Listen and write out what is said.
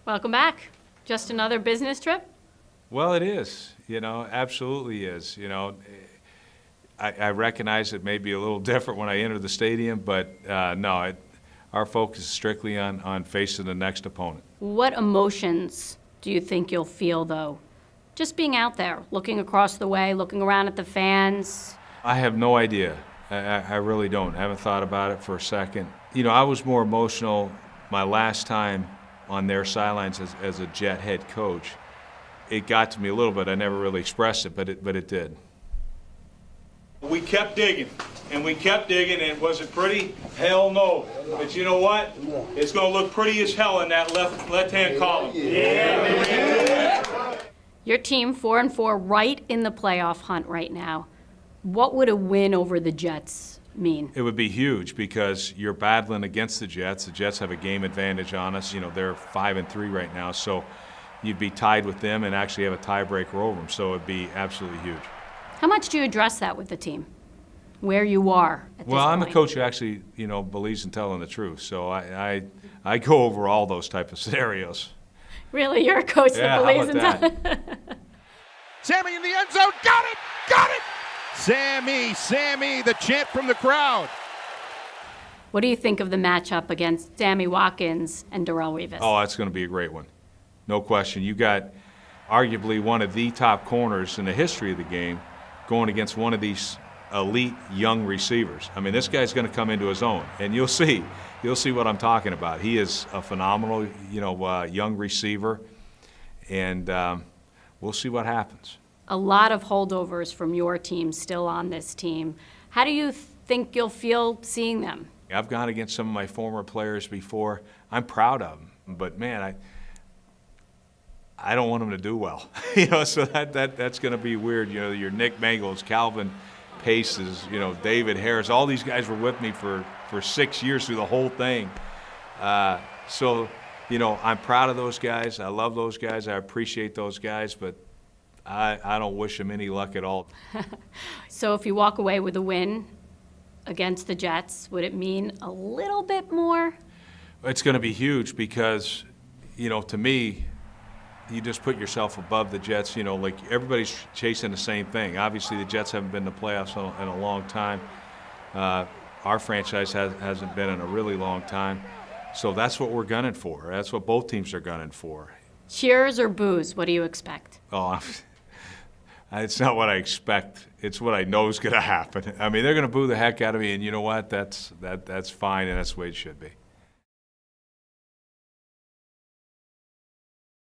Welcome back. Just another business trip? Well, it is, absolutely is. I recognize it may be a little different when I enter the stadium, but no, our focus is strictly on facing the next opponent. What emotions do you think you'll feel, though? Just being out there, looking across the way, looking around at the fans. I have no idea. I really don't. I haven't thought about it for a second. I was more emotional my last time on their sidelines as a Jet head coach. It got to me a little bit. I never really expressed it, but it did. We kept digging, and was it pretty? Hell no. But you know what? It's going to look pretty as hell in that left-hand column. Yeah. Your team 4-4, right in the playoff hunt right now. What would a win over the Jets mean? It would be huge because you're battling against the Jets. The Jets have a game advantage on us. They're 5-3 right now, so you'd be tied with them and actually have a tiebreaker over them. So it'd be absolutely huge. How much do you address that with the team? Where you are at this Well, I'm a point? coach who actually, believes in telling the truth. So I go over all those type of scenarios. Really, you're a coach that believes in how about that? Sammy in the end zone, got it! Sammy, the chant from the crowd. What do you think of the matchup against Sammy Watkins and Darrelle Revis? Oh, that's going to be a great one. No question. You got arguably one of the top corners in the history of the game going against one of these elite young receivers. I mean, this guy's going to come into his own, and you'll see what I'm talking about. He is a phenomenal, young receiver, and we'll see what happens. A lot of holdovers from your team still on this team. How do you think you'll feel seeing them? I've gone against some of my former players before. I'm proud of them, but man, I don't want them to do well. So that's going to be weird. Your Nick Mangles, Calvin Paces, David Harris, all these guys were with me for 6 years through the whole thing. So I'm proud of those guys. I love those guys. I appreciate those guys, but I don't wish them any luck at all. So if you walk away with a win against the Jets, would it mean a little bit more? It's going to be huge because, to me, you just put yourself above the Jets. Like everybody's chasing the same thing. Obviously, the Jets haven't been in the playoffs in a long time. Our franchise hasn't been in a really long time. So that's what we're gunning for. That's what both teams are gunning for. Cheers or boos? What do you expect? Oh, it's not what I expect. It's what I know is going to happen. I mean, they're going to boo the heck out of me, and you know what? That's fine, and that's the way it should be.